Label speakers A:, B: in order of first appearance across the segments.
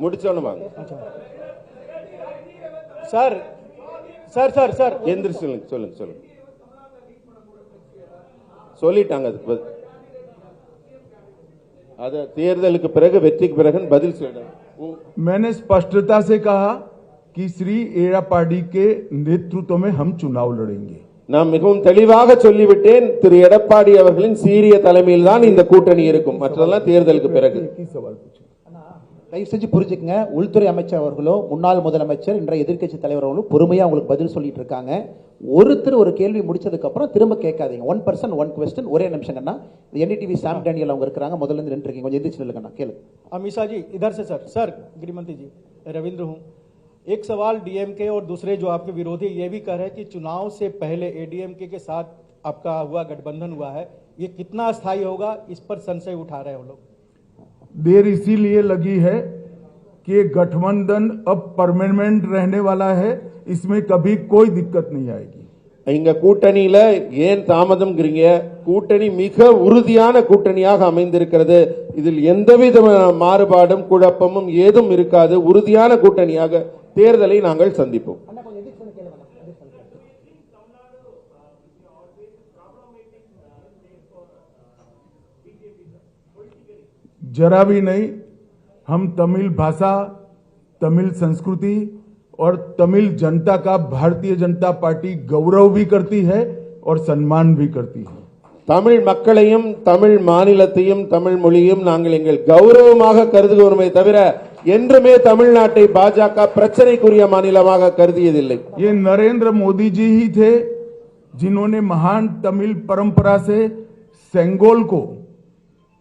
A: முடிச்சோன்னு வாங்க.
B: Sir sir sir sir
A: எந்திரிச்சு சொல்லுங்க சொல்லுங்க சொல்லுங்க. சொல்லிட்டாங்க அதுக்கு அது தேர்தலுக்கு பிறகு வெற்றிக்கு பிறகு பதில் சொல்லுங்க.
C: मैंने स्पष्टता से कहा कि श्री एड़ापाडी के नेतृत्व में हम चुनाव लड़ेंगे.
A: நான் மிகவும் தெளிவாக சொல்லிவிட்டேன். திரு எடப்பாடி அவர்களின் சீரிய தலைமையில் தான் இந்த கூட்டணி இருக்கும். மற்றதெல்லாம் தேர்தலுக்கு பிறகு.
D: தயவு செஞ்சு புரிஞ்சுக்கங்க, உள்துறை அமைச்சர் அவர்களோ முன்னாள் முதலமைச்சர் இன்றைய எதிர்க்கட்சி தலைவர் அவர்களும் பொறுமையா உங்களுக்கு பதில் சொல்லிட்டு இருக்காங்க. ஒருத்தர் ஒரு கேள்வி முடிச்சதுக்கு அப்புறம் திரும்ப கேட்காதீங்க. 1 person 1 question. ஒரே நிமிஷங்கண்ணா, NDTV சாம் டேனியல் அவங்க இருக்காங்க, முதல்ல இருந்து நின்று இருக்கீங்க, கொஞ்சம் எந்திரிச்சு நில்லுங்கண்ணா, கேளுங்க.
B: अमीषा जी इधर से सर. सर गृहमंत्री जी, रविंद्र हूँ. एक सवाल डीएमके और दूसरे जो आपके विरोधी ये भी कह रहे हैं कि चुनाव से पहले एडीएमके के साथ आपका हुआ गठबंधन हुआ है, ये कितना अस्थायी होगा, इस पर संशय उठा रहे हैं वो लोग.
C: देर इसीलिए लगी है कि गठबंधन अब परमानेंट रहने वाला है, इसमें कभी कोई दिक्कत नहीं आएगी.
A: இங்க கூட்டணியில ஏன் தாமதம்ங்கிறீங்க? கூட்டணி மிக உறுதியான கூட்டணியாக அமைந்திருக்கிறது. இதில் எந்தவித மாறுபாடும் குழப்பமும் ஏதும் இருக்காது. உறுதியான கூட்டணியாக தேர்தலை நாங்கள் சந்திப்போம்.
C: जरा भी नहीं. हम तमिल भाषा, तमिल संस्कृति और तमिल जनता का भारतीय जनता पार्टी गौरव भी करती है और सम्मान भी करती है.
A: தமிழ் மக்களையும் தமிழ் மாநிலத்தையும் தமிழ் மொழியும் நாங்கள் எங்கள் கௌரவமாக கருதுகிறோமே தவிர என்றுமே தமிழ்நாட்டை பாஜக பிரச்சனைக்குரிய மாநிலமாக கருதியதில்லை.
C: ये नरेंद्र मोदी जी ही थे जिन्होंने महान तमिल परंपरा से सेंगोल को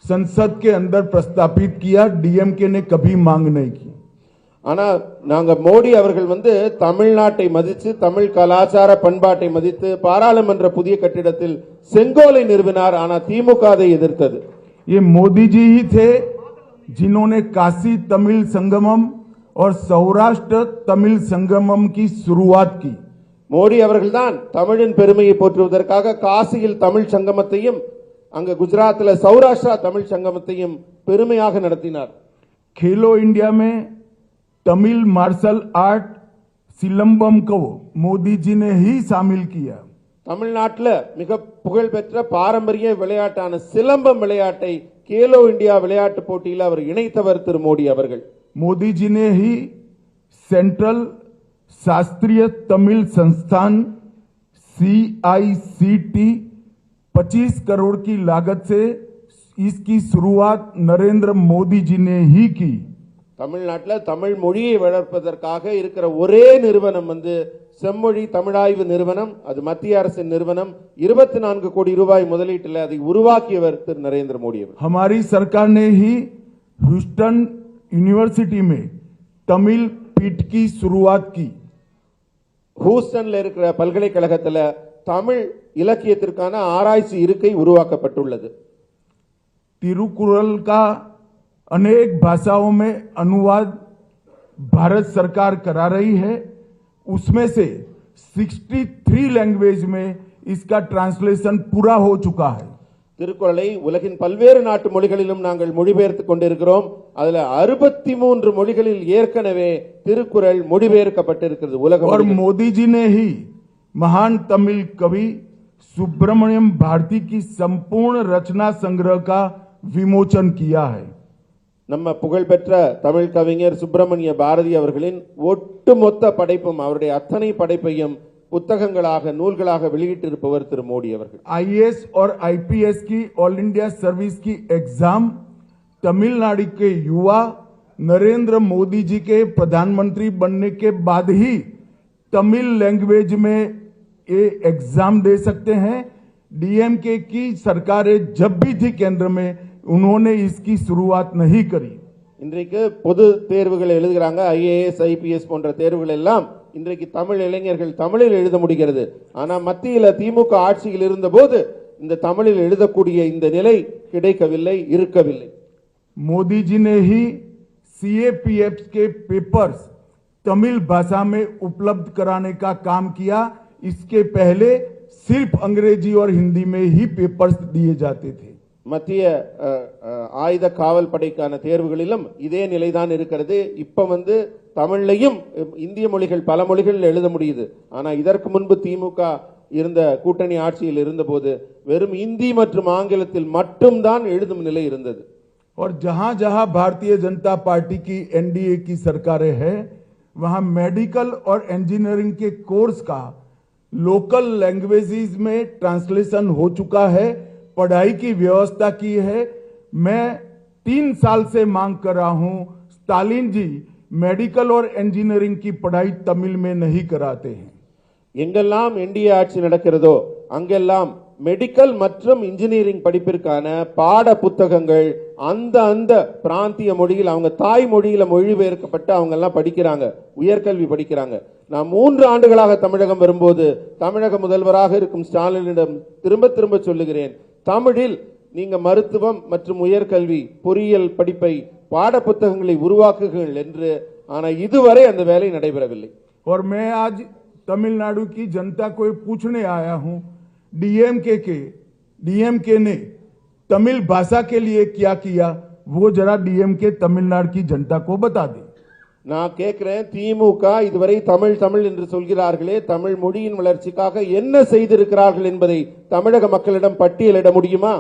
C: संसद के अंदर प्रस्तापित किया. डीएमके ने कभी मांग नहीं की.
A: ஆனா நாங்க மோடி அவர்கள் தமிழ்நாட்டை மதித்து தமிழ் கலாச்சார பண்பாட்டை மதித்து பாராளுமன்ற புதிய கட்டிடத்தில் செங்கோலை நிறுவினார். ஆனா திமுக அதை எதிர்த்தது.
C: ये मोदी जी ही थे जिन्होंने काशी तमिल संगमम और सौराष्ट्र तमिल संगमम की शुरुआत की.
A: மோடி அவர்கள்தான் தமிழின் பெருமையை போற்றுவதற்காக காசியில் தமிழ் சங்கமத்தையும் அங்க குஜராத்ல சௌராஷ்டிரா தமிழ் சங்கமத்தையும் பெருமையாக நடத்தினார்.
C: खेलो इंडिया में तमिल मार्शल आर्ट सिलंबम को मोदी जी ने ही शामिल किया.
A: தமிழ்நாட்டில் மிக புகழ்பெற்ற பாரம்பரிய விளையாட்டான சிலம்பம் விளையாட்டை கேலோ இந்தியா விளையாட்டு போட்டியில் அவர் இணைத்தவர் திரு மோடி அவர்கள்.
C: मोदी जी ने ही सेंट्रल शास्त्रीय तमिल संस्थान CICT 25 करोड़ की लागत से इसकी शुरुआत नरेंद्र मोदी जी ने ही की.
A: தமிழ்நாட்டில் தமிழ் மொழியை வளர்ப்பதற்காக இருக்கிற ஒரே நிறுவனம் செம்மொழி தமிழாய்வு நிறுவனம். அது மத்திய அரசின் நிறுவனம். 24 கோடி ரூபாய் முதலீட்டில் அதை உருவாக்கியவர் திரு நரேந்திர மோடி அவர்.
C: हमारी सरकार ने ही ह्यूस्टन यूनिवर्सिटी में तमिल पीठ की शुरुआत की.
A: ஹூஸ்டன்ல இருக்கிற பல்கலைக்கழகத்தில் தமிழ் இலக்கியத்திற்கான ஆராய்ச்சி இருக்கை உருவாக்கப்பட்டுள்ளது.
C: तिरुकुरल का अनेक भाषाओं में अनुवाद भारत सरकार करा रही है. उसमें से 63 लैंग्वेज में इसका ट्रांसलेशन पूरा हो चुका है.
A: திருக்குறளை உலகின் பல்வேறு நாட்டு மொழிகளிலும் நாங்கள் மொழிபெயர்த்துக் கொண்டிருக்கிறோம். அதுல 63 மொழிகளில் ஏற்கனவே திருக்குறள் மொழிபெயர்க்கப்பட்டிருக்கிறது உலகம்.
C: और मोदी जी ने ही महान तमिल कवि सुब्रमण्यम भारती की संपूर्ण रचना संग्रह का विमोचन किया है.
A: நம்ம புகழ்பெற்ற தமிழ் கவிஞர் சுப்பிரமணிய பாரதி அவர்களின் ஒட்டுமொத்த படைப்பும் அவருடைய அத்தனை படைப்பையும் புத்தகங்களாக நூல்களாக வெளியிட்டிருப்பவர் திரு மோடி அவர்கள்.
C: IAS और IPS की ऑल इंडिया सर्विस की एग्जाम तमिलनाडु के युवा नरेंद्र मोदी जी के प्रधानमंत्री बनने के बाद ही तमिल लैंग्वेज में ये एग्जाम दे सकते हैं. डीएमके की सरकारें जब भी थी केंद्र में उन्होंने इसकी शुरुआत नहीं करी.
A: இன்றைக்கு பொது தேர்வுகள் எழுதுகிறாங்க. IAS IPS போன்ற தேர்வுகள் எல்லாம் இன்றைக்கு தமிழ் இளைஞர்கள் தமிழில் எழுத முடிகிறது. ஆனா மத்தியில் திமுக ஆட்சியில் இருந்தபோது இந்த தமிழில் எழுதக்கூடிய இந்த நிலை கிடைக்கவில்லை, இருக்கவில்லை.
C: मोदी जी ने ही CAPF के पेपर्स तमिल भाषा में उपलब्ध कराने का काम किया. इसके पहले सिर्फ अंग्रेजी और हिंदी में ही पेपर्स दिए जाते थे.
A: மத்திய ஆயுத காவல் படைக்கான தேர்வுகளிலும் இதே நிலைதான் இருக்கிறது. இப்ப தமிழ்லையும் இந்திய மொழிகள் பல மொழிகள் எழுத முடியுது. ஆனா இதற்கு முன்பு திமுக இருந்த கூட்டணி ஆட்சியில் இருந்தபோது வெறும் இந்தி மற்றும் ஆங்கிலத்தில் மட்டும்தான் எழுதும் நிலை இருந்தது.
C: और जहां जहां भारतीय जनता पार्टी की एनडीए की सरकारें हैं वहां मेडिकल और इंजीनियरिंग के कोर्स का लोकल लैंग्वेजेस में ट्रांसलेशन हो चुका है, पढ़ाई की व्यवस्था की है। मैं 3 साल से मांग कर रहा हूं, स्टालिन जी मेडिकल और इंजीनियरिंग की पढ़ाई तमिल में नहीं कराते हैं।
A: எங்கெல்லாம் என்டிஏ ஆட்சி நடக்கிறதோ அங்கெல்லாம் மெடிக்கல் மற்றும் இன்ஜினியரிங் படிப்பிற்கான பாட புத்தகங்கள் அந்த பிராந்திய மொழியில் அவங்க தாய் மொழியில மொழிபெயர்க்கப்பட்டு அவங்க எல்லாம் படிக்கிறாங்க, உயர்கல்வி படிக்கிறாங்க. நான் 3 ஆண்டுகளாக தமிழகம் வரும்போது தமிழக முதல்வராக இருக்கும் ஸ்டாலினிடம் திரும்ப திரும்ப சொல்லுகிறேன், தமிழில் நீங்க மருத்துவம் மற்றும் உயர்கல்வி பொறியியல் படிப்பை பாட புத்தகங்களை உருவாக்குங்கள் என்று. ஆனா இதுவரை அந்த வேலை நடைபெறவில்லை.
C: और मैं आज तमिलनाडु की जनता को पूछने आया हूं, डीएमके ने तमिल भाषा के लिए क्या किया वो जरा डीएमके तमिलनाडु की जनता को बता दे.
A: நான் கேட்கிறேன், திமுக இதுவரை தமிழ் தமிழ் என்று சொல்கிறார்களே, தமிழ் மொழியின் வளர்ச்சிக்காக என்ன செய்திருக்கிறார்கள் என்பதை தமிழக மக்களிடம் பட்டியலிட முடியுமா?